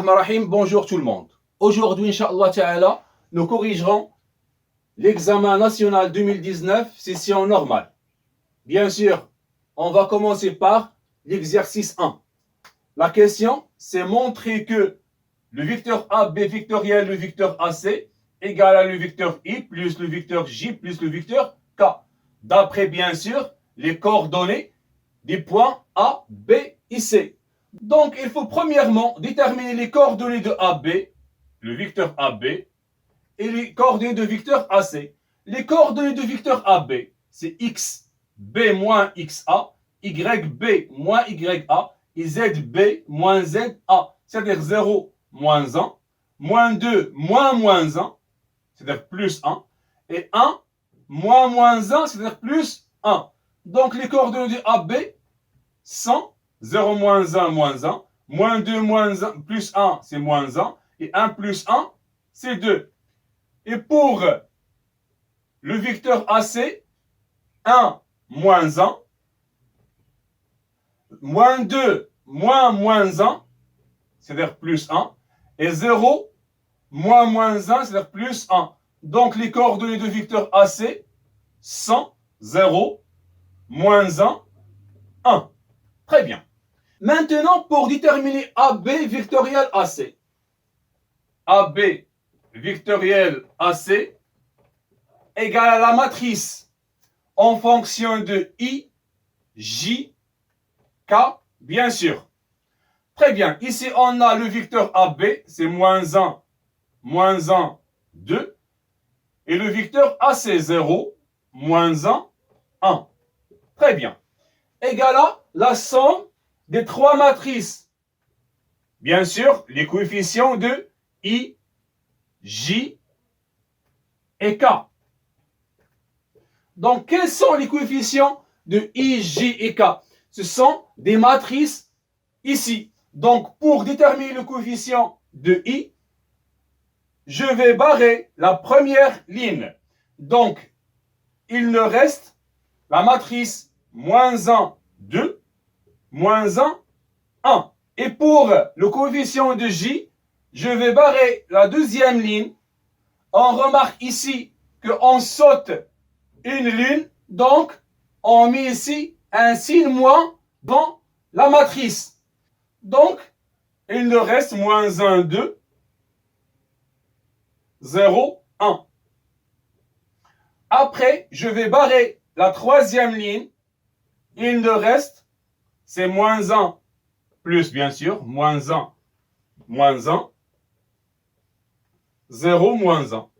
Bismillahirrahmanirrahim, bonjour tout le monde. Aujourd'hui, Inch'Allah Ta'ala, nous corrigerons l'examen national 2019, session normale. Bien sûr, on va commencer par l'exercice 1. La question, c'est montrer que le vecteur AB vectoriel, le vecteur AC, égale à le vecteur I plus le vecteur J plus le vecteur K. D'après, bien sûr, les coordonnées des points A, B et C. Donc, il faut premièrement déterminer les coordonnées de AB, le vecteur AB, et les coordonnées de vecteur AC. Les coordonnées de vecteur AB, c'est x, b moins xa, yb moins ya, et zb moins za, c'est-à-dire 0 moins 1, moins 2 moins 1, c'est-à-dire plus 1, et 1 moins 1, c'est-à-dire plus 1. Donc, les coordonnées de AB sont 0 moins 1, moins 2 moins 1, plus 1, c'est moins 1, et 1 plus 1, c'est 2. Et pour le vecteur AC, 1 moins 1, moins 2 moins 1, c'est-à-dire plus 1, et 0 moins 1, c'est-à-dire plus 1. Donc les coordonnées de vecteur AC sont 0, moins 1, 1. Très bien. Maintenant, pour déterminer AB vectoriel AC. AB vectoriel AC égale à la matrice en fonction de I, J, K, bien sûr. Très bien. Ici, on a le vecteur AB, c'est moins 1, 2. Et le vecteur AC, 0, moins 1, 1. Très bien. Égale à la somme des trois matrices. Bien sûr, les coefficients de I, J et K. Donc, quels sont les coefficients de I, J et K? Ce sont des matrices ici. Donc, pour déterminer le coefficient de I, je vais barrer la première ligne. Donc, il ne reste la matrice moins 1, 2, moins 1, 1. Et pour le coefficient de J, je vais barrer la deuxième ligne. On remarque ici qu'on saute une ligne, donc on met ici un signe moins dans la matrice. Donc, il ne reste moins 1, 2, 0, 1. Après, je vais barrer la troisième ligne. Il ne reste, c'est moins 1 plus, bien sûr, moins 1, 0, moins 1.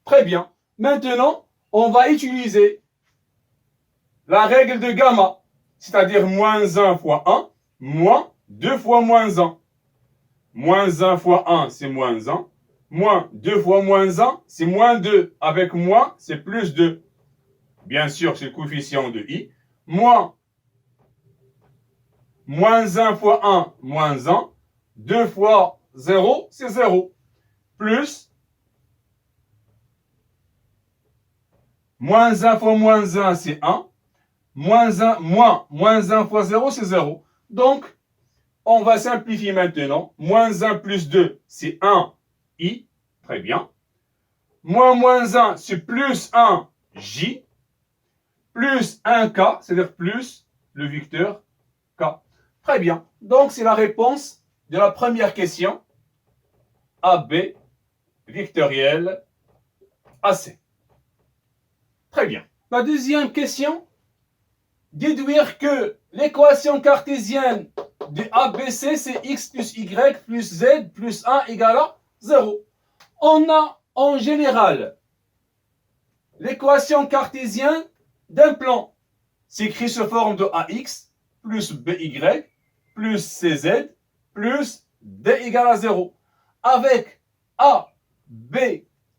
Très bien. Maintenant, on va utiliser la règle de gamma, c'est-à-dire moins 1 fois 1, moins 2 fois moins 1. Moins 1 fois 1, c'est moins 1. Moins 2 fois moins 1, c'est moins 2. Avec moins, c'est plus 2. Bien sûr, c'est le coefficient de I. Moins 1 fois 1, moins 1. 2 fois 0, c'est 0. Plus moins 1 fois moins 1, c'est 1. Moins 1 fois 0, c'est 0. Donc, on va simplifier maintenant. Moins 1 plus 2, c'est 1 I. Très bien. Moins 1, c'est plus 1 J. Plus 1 K, c'est-à-dire plus le vecteur K. Très bien. Donc, c'est la réponse de la première question. AB vectoriel AC. Très bien. La deuxième question. Déduire que l'équation cartésienne de ABC, c'est x plus y plus z plus 1 égale à 0. On a en général l'équation cartésienne d'un plan. C'est écrit sous forme de AX plus BY plus CZ plus D égale à 0. Avec A, B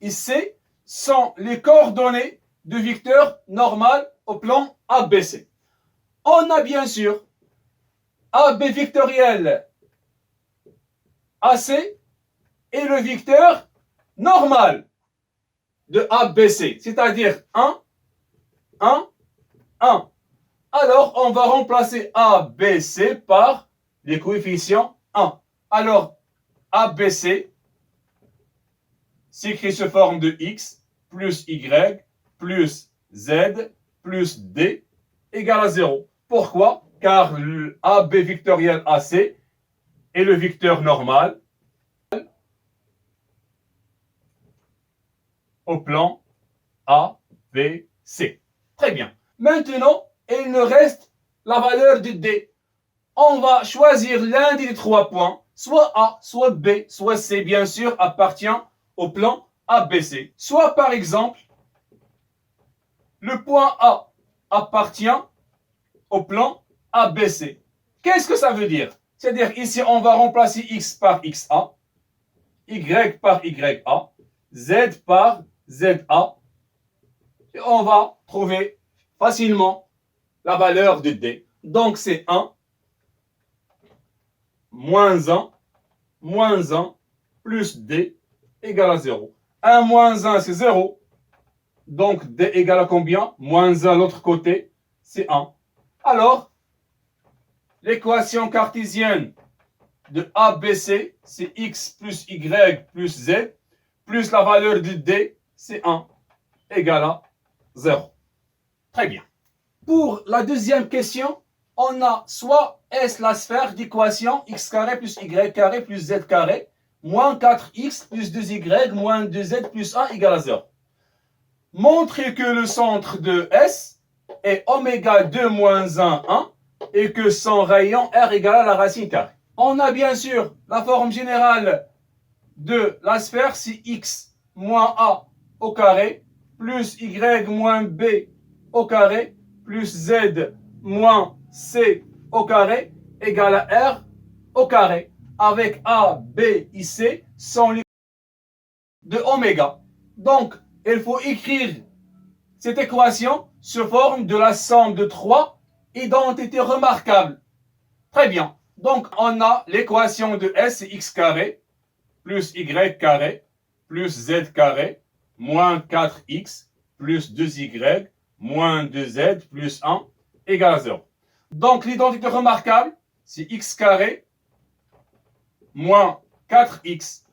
et C sont les coordonnées de vecteur normal au plan ABC. On a bien sûr AB vectoriel AC et le vecteur normal de ABC, c'est-à-dire 1, 1, 1. Alors, on va remplacer ABC par les coefficients 1. Alors, ABC s'écrit sous forme de x plus y plus z plus d égale à 0. Pourquoi? Car le AB vectoriel AC est le vecteur normal au plan A, B, C. Très bien. Maintenant, il nous reste la valeur de D. On va choisir l'un des trois points, soit A, soit B, soit C, bien sûr, appartient au plan ABC. Soit par exemple, le point A appartient au plan ABC. Qu'est-ce que ça veut dire? C'est-à-dire ici, on va remplacer X par XA, Y par YA, Z par ZA. Et on va trouver facilement la valeur de D. Donc c'est 1, moins 1, moins 1, plus D égale à 0. 1 moins 1, c'est 0. Donc D égale à combien? Moins 1 l'autre côté, c'est 1. Alors, l'équation cartésienne de ABC, c'est X plus Y plus Z, plus la valeur de D, c'est 1, égale à 0. Très bien. Pour la deuxième question, on a soit S la sphère d'équation x carré plus y carré plus z carré, moins 4x plus 2y moins 2z plus 1 égale à 0. Montrez que le centre de S est oméga 2 moins 1, 1 et que son rayon R égale à la racine carrée. On a bien sûr la forme générale de la sphère, c'est x moins a au carré plus y moins b au carré plus z moins c au carré égale à r au carré, avec a, b et c sont les de oméga. Donc, il faut écrire cette équation sous forme de la somme de trois identités remarquables. Très bien. Donc, on a l'équation de S, c'est x carré plus y carré plus z carré moins 4x plus 2y moins 2z plus 1 égale à 0. Donc, l'identité remarquable, c'est x carré moins 4x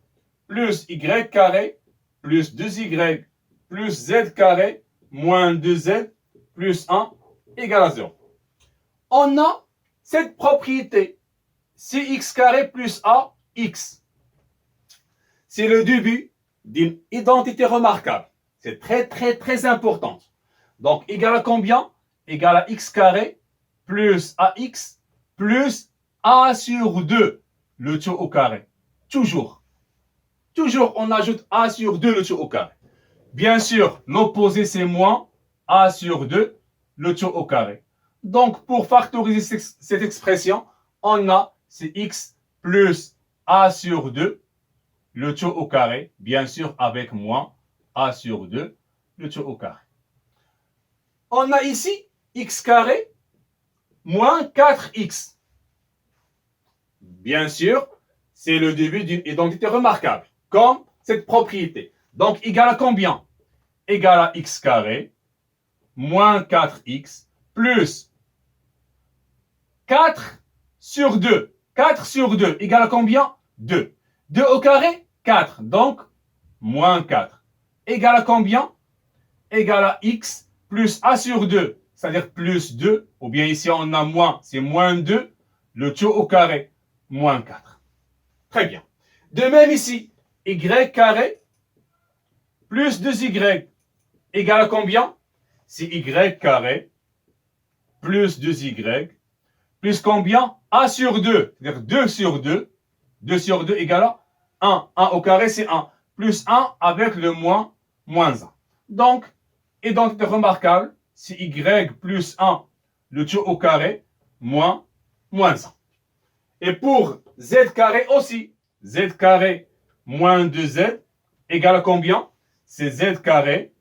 plus y carré plus 2y plus z carré moins 2z plus 1 égale à 0. On a cette propriété, c'est x carré plus a, x. C'est le début d'une identité remarquable. C'est très important. Donc, égal à combien? Égal à x carré plus ax plus a sur 2, le tout au carré. Toujours, on ajoute a sur 2, le tout au carré. Bien sûr, l'opposé, c'est moins a sur 2, le tout au carré. Donc, pour factoriser cette expression, on a c'est x plus a sur 2, le tout au carré, bien sûr avec moins a sur 2, le tout au carré. On a ici x carré moins 4x. Bien sûr, c'est le début d'une identité remarquable, comme cette propriété. Donc, égal à combien? Égal à x carré moins 4x plus 4 sur 2. 4 sur 2 égale à combien? 2. 2 au carré? 4. Donc, moins 4. Égal à combien? Égal à x plus a sur 2, c'est-à-dire plus 2, ou bien ici on a moins, c'est moins 2, le tout au carré, moins 4. Très bien. De même ici, y carré plus 2y égale à combien? C'est y carré plus 2y plus combien? A sur 2, c'est-à-dire 2 sur 2. 2 sur 2 égale à 1. 1 au carré, c'est 1. Plus 1 avec le moins 1. Donc, identité remarquable, c'est y plus 1, le tout au carré, moins 1. Et pour z carré aussi, z carré moins 2z égale à combien? C'est z carré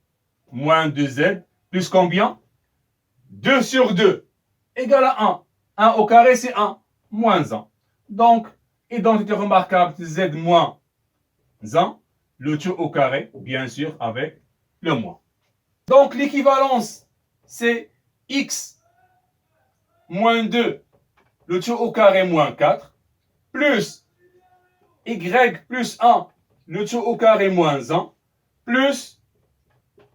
moins 2z plus combien? 2 sur 2 égale à 1. 1 au carré, c'est 1, moins 1. Donc, identité remarquable, c'est z moins 1, le tout au carré, bien sûr, avec le moins. Donc, l'équivalence, c'est x moins 2, le tout au carré, moins 4, plus y plus 1, le tout au carré moins 1, plus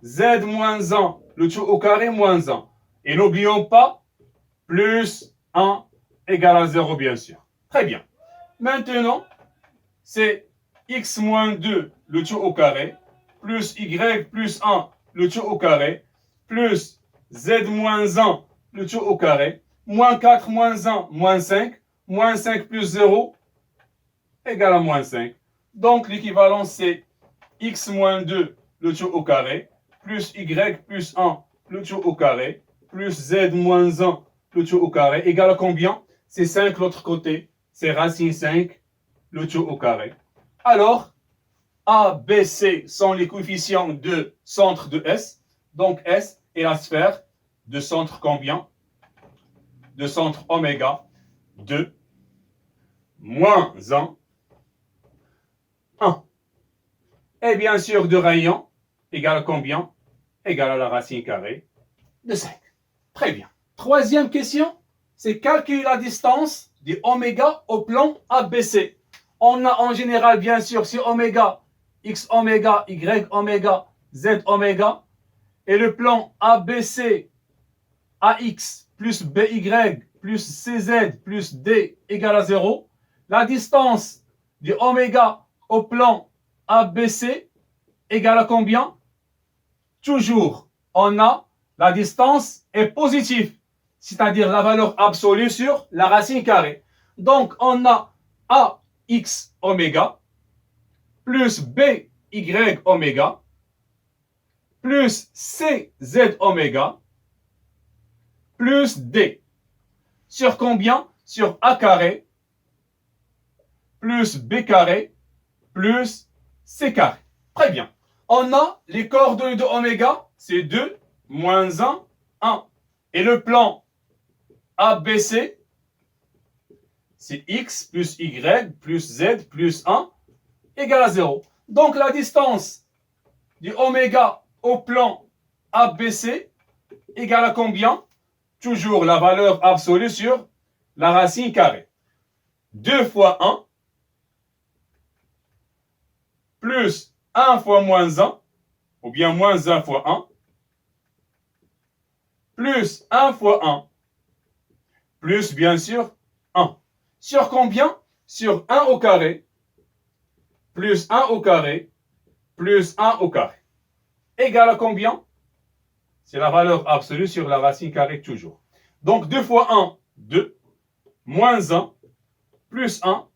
z moins 1, le tout au carré moins 1. Et n'oublions pas, plus 1 égale à 0, bien sûr. Très bien. Maintenant, c'est x moins 2, le tout au carré, plus y plus 1, le tout au carré, plus z moins 1, le tout au carré, moins 4 moins 1, moins 5, moins 5 plus 0, égale à moins 5. Donc, l'équivalent, c'est x moins 2, le tout au carré, plus y plus 1, le tout au carré, plus z moins 1, le tout au carré, égale à combien? C'est 5 l'autre côté, c'est racine 5, le tout au carré. Alors, A, B, C sont les coefficients de centre de S. Donc, S est la sphère de centre combien? De centre oméga 2, moins 1, 1. Et bien sûr, de rayon égale à combien? Égale à la racine carrée de 5. Très bien. Troisième question, c'est calculer la distance du oméga au plan ABC. On a en général, bien sûr, si oméga, x oméga, y oméga, z oméga, et le plan ABC, AX plus BY plus CZ plus D égale à 0. La distance du oméga au plan ABC égale à combien? Toujours, on a la distance est positive, c'est-à-dire la valeur absolue sur la racine carrée. Donc, on a AX oméga plus BY oméga plus CZ oméga plus D. Sur combien? Sur A carré plus B carré plus C carré. Très bien. On a les coordonnées de oméga, c'est 2, moins 1, 1. Et le plan ABC, c'est x plus y plus z plus 1 égale à 0. Donc la distance du oméga au plan ABC égale à combien? Toujours la valeur absolue sur la racine carrée. 2 fois 1 plus 1 fois moins 1, ou bien moins 1 fois 1, plus 1 fois 1, plus bien sûr 1. Sur combien? Sur 1 au carré, plus 1 au carré, plus 1 au carré. Égal à combien? C'est la valeur absolue sur la racine carrée toujours. Donc 2 fois 1, 2, moins 1, plus 1,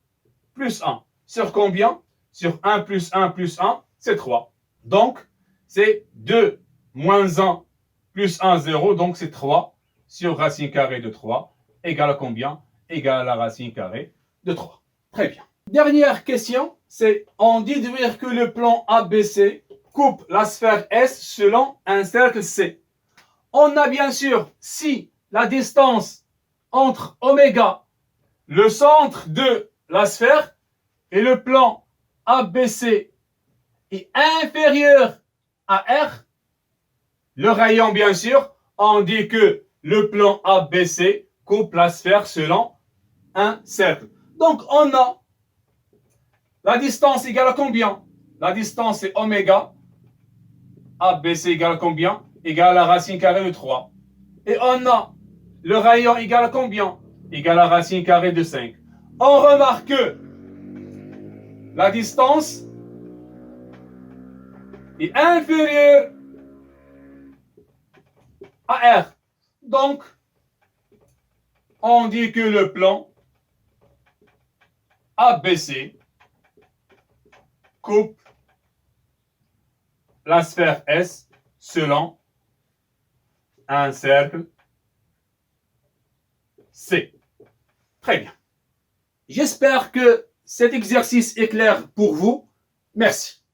plus 1. Sur combien? Sur 1 plus 1 plus 1, c'est 3. Donc, c'est 2 moins 1 plus 1, 0. Donc, c'est 3 sur racine carrée de 3. Égale à combien? Égale à la racine carrée de 3. Très bien. Dernière question, c'est on dit que le plan ABC coupe la sphère S selon un cercle C. On a bien sûr, si la distance entre oméga, le centre de la sphère, et le plan ABC est inférieur à R, le rayon bien sûr, on dit que le plan ABC coupe la sphère selon un cercle. Donc on a la distance égale à combien? La distance est oméga, ABC égale à combien? Égale à la racine carrée de 3. Et on a le rayon égale à combien? Égale à la racine carrée de 5. On remarque que la distance est inférieure à R. Donc, on dit que le plan ABC coupe la sphère S selon un cercle C. Très bien. J'espère que cet exercice est clair pour vous. Merci.